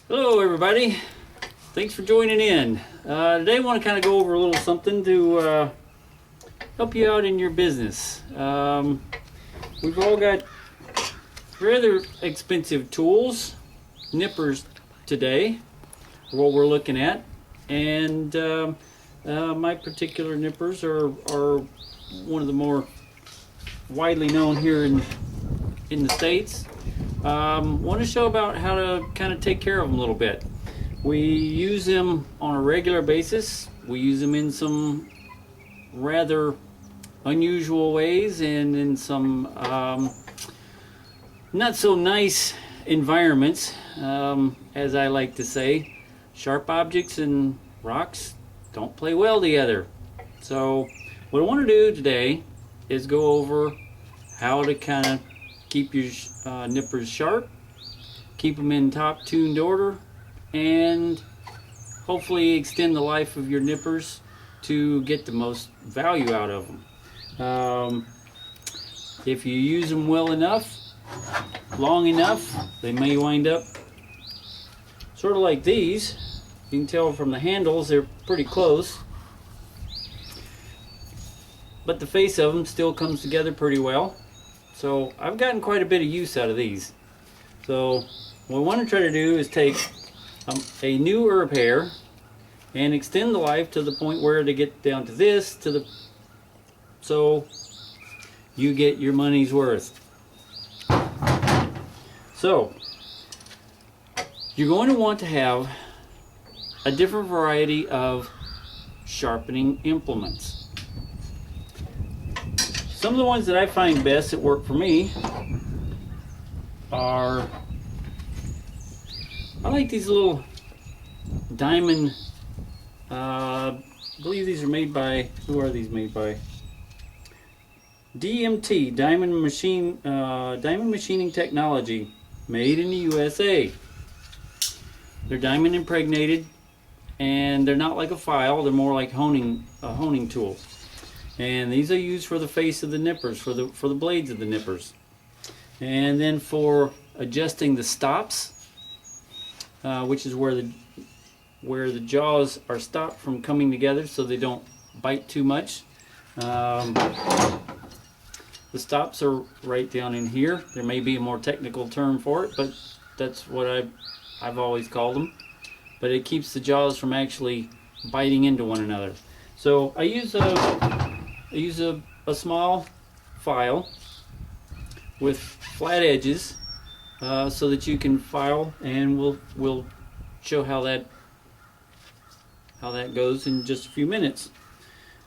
Hello everybody, thanks for joining in. Today I want to kind of go over a little something to help you out in your business. We've all got rather expensive tools, nippers today, what we're looking at, and my particular nippers are one of the more widely known here in the States. Want to show about how to kind of take care of them a little bit. We use them on a regular basis. We use them in some rather unusual ways and in some not so nice environments, as I like to say. Sharp objects and rocks don't play well together. So what I want to do today is go over how to kind of keep your nippers sharp, keep them in top tuned order, and hopefully extend the life of your nippers to get the most value out of them. If you use them well enough, long enough, they may wind up sort of like these. You can tell from the handles they're pretty close, but the face of them still comes together pretty well. So I've gotten quite a bit of use out of these. So what I want to try to do is take a new herb hair and extend the life to the point where to get down to this, so you get your money's worth. So you're going to want to have a different variety of sharpening implements. Some of the ones that I find best that work for me are, I like these little diamond, I believe these are made by, who are these made by? DMT, Diamond Machining Technology, made in the USA. They're diamond impregnated, and they're not like a file, they're more like a honing tool. And these are used for the face of the nippers, for the blades of the nippers. And then for adjusting the stops, which is where the jaws are stopped from coming together so they don't bite too much. The stops are right down in here. There may be a more technical term for it, but that's what I've always called them. But it keeps the jaws from actually biting into one another. So I use a small file with flat edges, so that you can file, and we'll show how that goes in just a few minutes.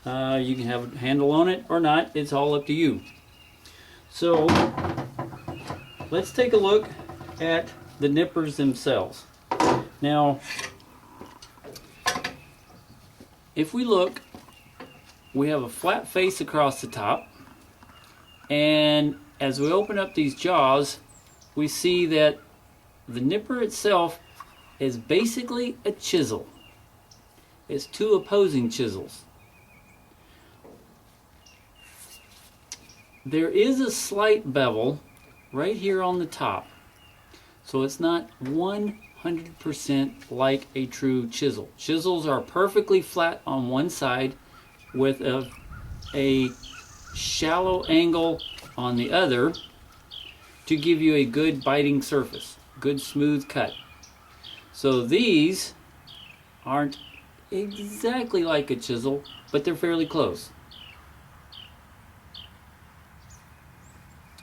You can have a handle on it or not, it's all up to you. So let's take a look at the nippers themselves. Now if we look, we have a flat face across the top, and as we open up these jaws, we see that the nipper itself is basically a chisel. It's two opposing chisels. There is a slight bevel right here on the top, so it's not 100% like a true chisel. Chisels are perfectly flat on one side with a shallow angle on the other to give you a good biting surface, good smooth cut. So these aren't exactly like a chisel, but they're fairly close.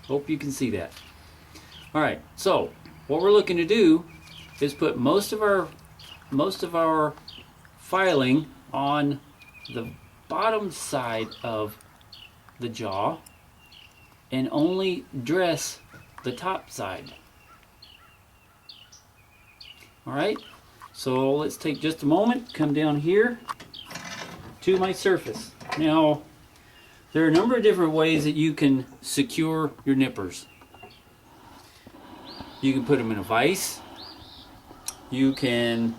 Hope you can see that. Alright, so what we're looking to do is put most of our filing on the bottom side of the jaw and only dress the top side. Alright, so let's take just a moment, come down here to my surface. Now there are a number of different ways that you can secure your nippers. You can put them in a vise. You can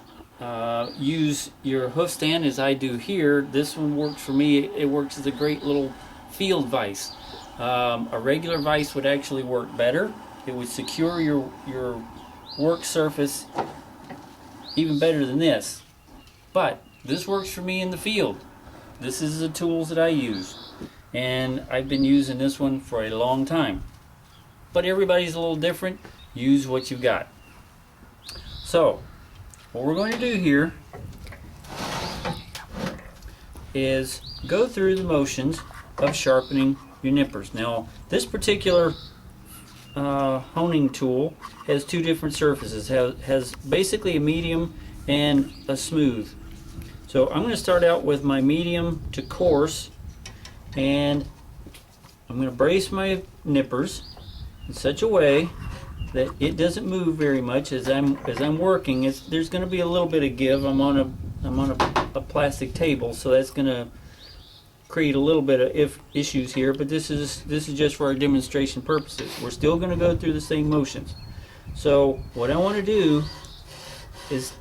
use your hoof stand as I do here. This one works for me. It works as a great little field vise. A regular vise would actually work better. It would secure your work surface even better than this. But this works for me in the field. This is the tools that I use. And I've been using this one for a long time. But everybody's a little different. Use what you've got. So, what we're going to do here is go through the motions of sharpening your nippers. Now, this particular honing tool has two different surfaces. Has basically a medium and a smooth. So I'm going to start out with my medium to coarse, and I'm going to brace my nippers in such a way that it doesn't move very much as I'm working. There's going to be a little bit of give. I'm on a plastic table, so that's going to create a little bit of issues here. But this is just for our demonstration purposes. We're still going to go through the same motions. So what I want to do is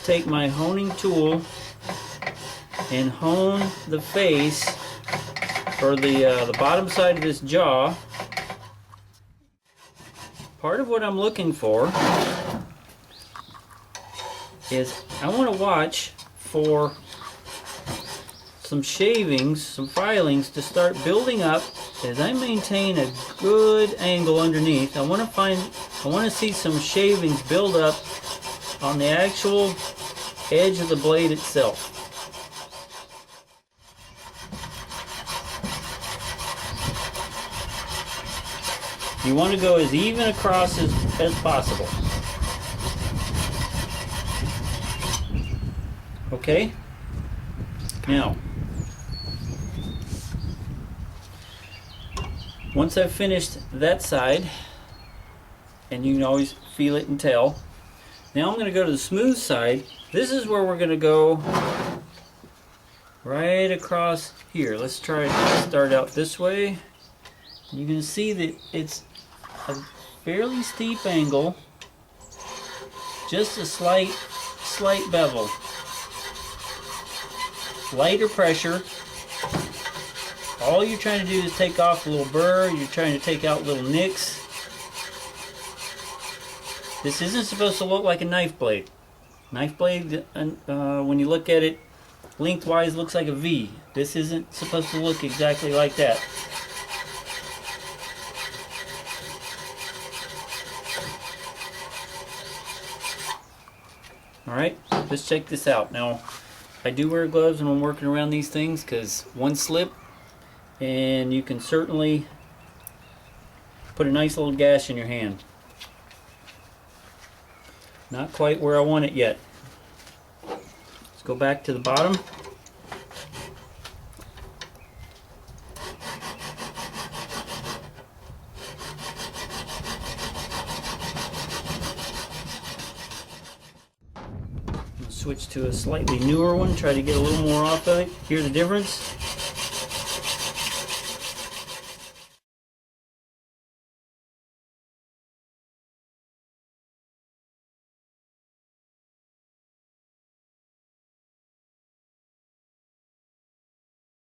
take my honing tool and hone the face, or the bottom side of this jaw. Part of what I'm looking for is I want to watch for some shavings, some filings to start building up as I maintain a good angle underneath. I want to see some shavings build up on the actual edge of the blade itself. You want to go as even across as possible. Okay? Now, once I've finished that side, and you can always feel it and tell, now I'm going to go to the smooth side. This is where we're going to go right across here. Let's try to start out this way. You can see that it's a fairly steep angle, just a slight bevel. Lighter pressure. All you're trying to do is take off a little burr. You're trying to take out little nicks. This isn't supposed to look like a knife blade. Knife blade, when you look at it lengthwise, looks like a V. This isn't supposed to look exactly like that. Alright, let's check this out. Now, I do wear gloves when I'm working around these things, because one slip and you can certainly put a nice little gash in your hand. Not quite where I want it yet. Let's go back to the bottom. Switch to a slightly newer one, try to get a little more off of it. Hear the difference?